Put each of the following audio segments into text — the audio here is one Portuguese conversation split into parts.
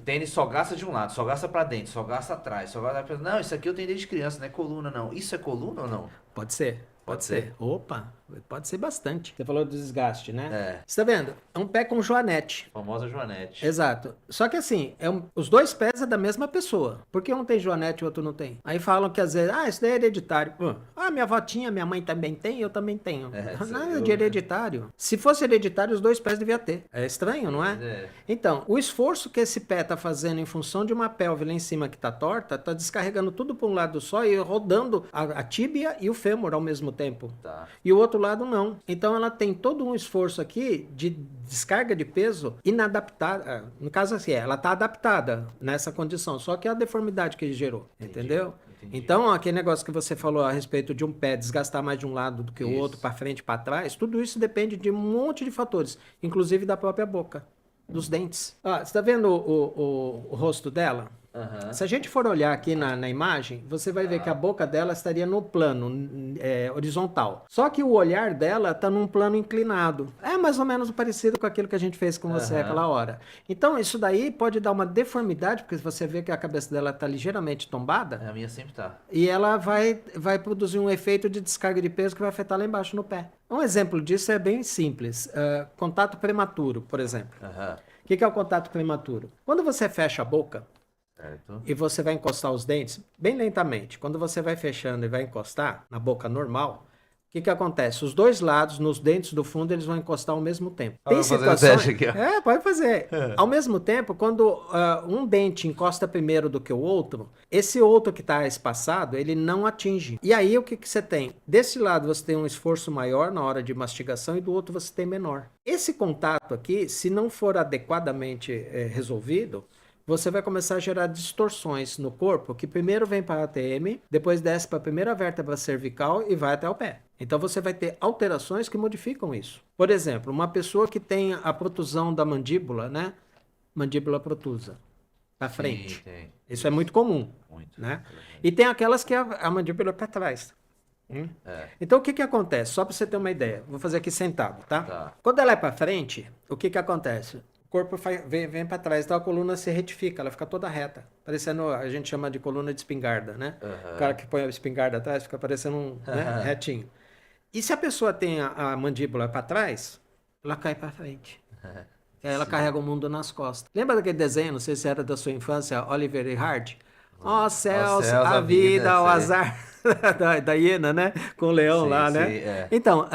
tênis só gasta de um lado, só gasta pra dentro, só gasta atrás, só gasta pra... Não, isso aqui eu tenho desde criança, não é coluna não. Isso é coluna ou não? Pode ser, pode Pode ser? ser. Opa, pode ser bastante. Você falou do desgaste, né? É, Você tá vendo? É um pé com joanete. famosa Joanete. Exato. Só que assim, os dois pés é da mesma pessoa. Por que um tem joanete e o outro não tem? Aí falam que às vezes, isso daí é hereditário. Pô, minha avó tinha, minha mãe também tem, eu também tenho. Nada de hereditário. Se fosse hereditário, os dois pés devia ter. É estranho, não é? É. Então, o esforço que esse pé tá fazendo em função de uma pelve lá em cima que tá torta, tá descarregando tudo para um lado só e rodando a tíbia e o fêmur ao mesmo tempo. Tá. E o outro lado não. Então ela tem todo um esforço aqui de descarga de peso inadaptada. No caso assim, ela está adaptada nessa condição, só que é a deformidade que ele gerou, entendeu? Entendi. Então, aquele negócio que você falou a respeito de um pé desgastar mais de um lado do que o outro, Isso. para frente e para trás, tudo isso depende de um monte de fatores, inclusive da própria boca, dos dentes. Você está vendo o rosto dela? Aham. Se a gente for olhar aqui na imagem, você vai ver que a boca dela estaria no plano horizontal. Só que o olhar dela está num plano inclinado. É mais ou menos parecido com aquilo que a gente fez com você aquela hora. Então, isso daí pode dar uma deformidade, porque você vê que a cabeça dela está ligeiramente tombada. A minha sempre tá. E ela vai produzir um efeito de descarga de peso que vai afetar lá embaixo no pé. Um exemplo disso é bem simples. Contato prematuro, por exemplo. Aham. O que é o contato prematuro? Quando você fecha a boca, Certo. e você vai encostar os dentes bem lentamente. Quando você vai fechando e vai encostar na boca normal, o que acontece? Os dois lados, nos dentes do fundo, eles vão encostar ao mesmo tempo. Tem Vou fazer um situações... teste aqui, ó. Pode fazer. Ao mesmo tempo, quando um dente encosta primeiro do que o outro, esse outro que está espaçado, ele não atinge. E aí, o que você tem? Desse lado, você tem um esforço maior na hora de mastigação e do outro você tem menor. Esse contato aqui, se não for adequadamente resolvido, você vai começar a gerar distorções no corpo, que primeiro vem para a ATM, depois desce para a primeira vértebra cervical e vai até o pé. Então você vai ter alterações que modificam isso. Por exemplo, uma pessoa que tem a protusão da mandíbula, né? Mandíbula protusa, para frente. Tem. Isso é muito comum, Muito. né? E tem aquelas que a mandíbula é para trás. Então o que acontece? Só para você ter uma ideia, vou fazer aqui sentado, tá? Tá. Quando ela é para frente, o que acontece? O corpo vem para trás, então a coluna se retifica, ela fica toda reta, parecendo, a gente chama de coluna de espingarda, né? O cara que põe a espingarda atrás fica parecendo retinho. E se a pessoa tem a mandíbula para trás, ela cai para frente. E aí ela carrega o mundo nas costas. Lembra daquele desenho, não sei se era da sua infância, Oliver e Hardy? Ó céus, a vida, o azar da hiena, né? Com o leão Sim, lá, né? sim, é. Então,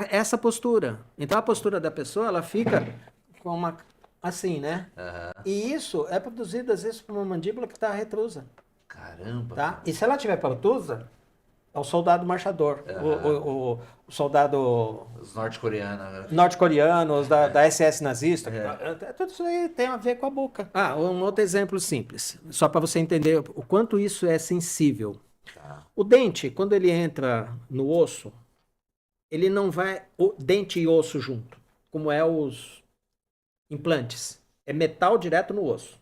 essa postura. Então, a postura da pessoa, ela fica com uma... assim, né? E isso é produzido, às vezes, por uma mandíbula que está retrusa, Caramba. tá? E se ela tiver protusa, é o soldado marchador. O soldado Os norte-coreanos, né? norte-coreanos, da SS nazista. Tudo isso aí tem a ver com a boca. Um outro exemplo simples, só para você entender o quanto isso é sensível. Tá. O dente, quando ele entra no osso, ele não vai o dente e osso junto, como é os implantes. É metal direto no osso.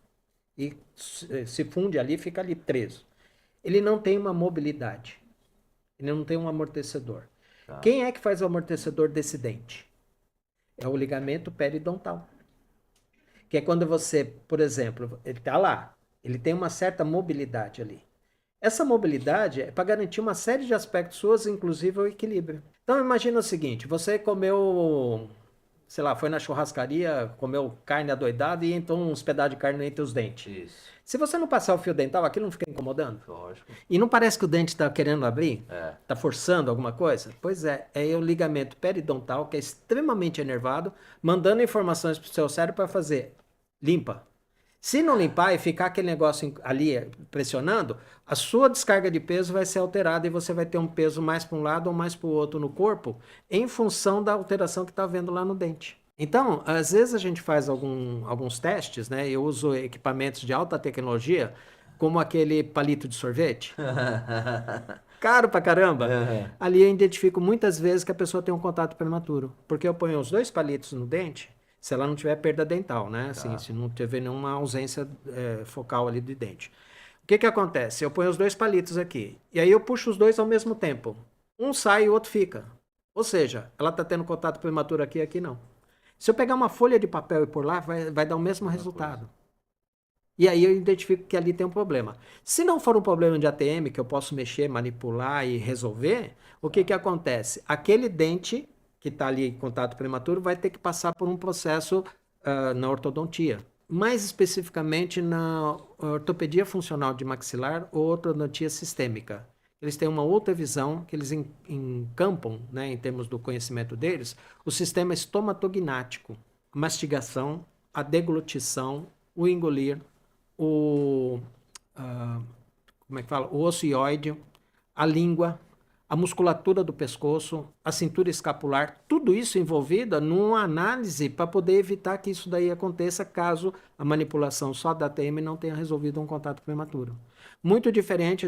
E se funde ali, fica ali preso. Ele não tem uma mobilidade. Ele não tem um amortecedor. Tá. Quem é que faz o amortecedor desse dente? É o ligamento periodontal. Que é quando você, por exemplo, ele está lá, ele tem uma certa mobilidade ali. Essa mobilidade é para garantir uma série de aspectos suas, inclusive o equilíbrio. Então imagina o seguinte, você comeu, sei lá, foi na churrascaria, comeu carne adoidada e entrou uns pedaços de carne entre os dentes. Isso. Se você não passar o fio dental, aquilo não fica incomodando? Lógico. E não parece que o dente está querendo abrir? É. Está forçando alguma coisa? Pois é o ligamento periodontal, que é extremamente enervado, mandando informações para o seu cérebro para fazer limpa. Se não limpar e ficar aquele negócio ali pressionando, a sua descarga de peso vai ser alterada e você vai ter um peso mais para um lado ou mais para o outro no corpo, em função da alteração que está havendo lá no dente. Então, às vezes a gente faz alguns testes, né? Eu uso equipamentos de alta tecnologia, como aquele palito de sorvete. Caro pra caramba. Ali eu identifico muitas vezes que a pessoa tem um contato prematuro. Porque eu ponho os dois palitos no dente, se ela não tiver perda dental, né? Assim, se não tiver nenhuma ausência focal ali de dente. O que acontece? Eu ponho os dois palitos aqui. E aí eu puxo os dois ao mesmo tempo. Um sai e o outro fica. Ou seja, ela está tendo contato prematuro aqui e aqui não. Se eu pegar uma folha de papel e pôr lá, vai dar o mesmo resultado. E aí eu identifico que ali tem um problema. Se não for um problema de ATM, que eu posso mexer, manipular e resolver, o que acontece? Aquele dente que está ali em contato prematuro vai ter que passar por um processo na ortodontia. Mais especificamente na ortopedia funcional de maxilar ou ortodontia sistêmica. Eles têm uma outra visão que eles encampam, né, em termos do conhecimento deles, o sistema estomatognático, a mastigação, a deglutição, o engolir, o, como é que fala? O osso ióide, a língua, a musculatura do pescoço, a cintura escapular, tudo isso envolvido numa análise para poder evitar que isso daí aconteça caso a manipulação só da TM não tenha resolvido um contato prematuro. Muito diferente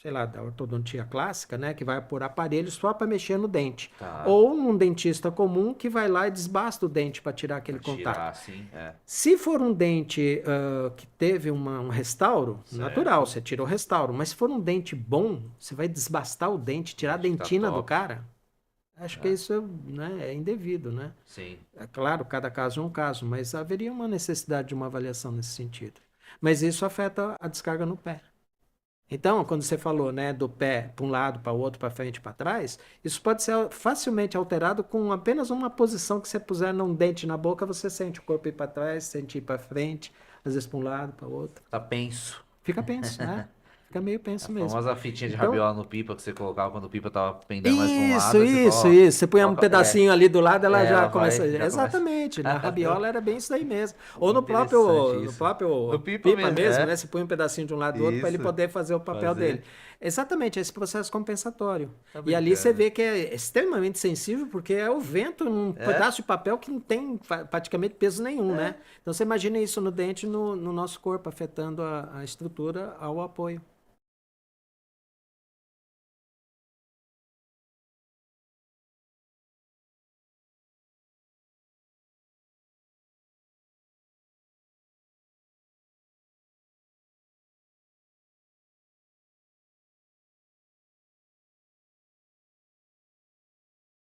sei lá, da ortodontia clássica, né, que vai por aparelho só para mexer no dente. Tá. Ou num dentista comum que vai lá e desbasta o dente para tirar aquele Pra contato. tirar, sim, Se for um dente que teve um restauro, Certo. natural, você tira o restauro. Mas se for um dente bom, você vai desbastar o dente, tirar a Acho que tá dentina do top. cara. Acho que isso, né, é indevido, né? Sim. É claro, cada caso é um caso, mas haveria uma necessidade de uma avaliação nesse sentido. Mas isso afeta a descarga no pé. Então, quando você falou, né, do pé para um lado, para o outro, para frente, para trás, isso pode ser facilmente alterado com apenas uma posição que você puser num dente na boca, você sente o corpo ir para trás, sente ir para frente, às vezes para um lado, para o outro. Tá penso. Fica penso, né? Fica meio A penso mesmo. famosa fitinha de Então, rabiola no pipa que você colocava quando o pipa tava pendendo mais pra um lado. isso, aí você isso, fala, ó, isso. Você põe um coloca- pedacinho ali do lado, ela já ela começa. vai, já Exatamente, na rabiola era bem isso daí mesmo. Ou no Interessante isso. próprio No pipa mesmo, né? Você põe um pedacinho de um lado do outro para ele Isso. poder fazer o papel Fazer. dele. Exatamente, esse processo compensatório. Tá E ali você brincando. vê que é extremamente sensível, porque é o vento num pedaço de papel que não tem praticamente peso nenhum, né? Então você imagina isso no dente, no nosso corpo, afetando a estrutura ao apoio.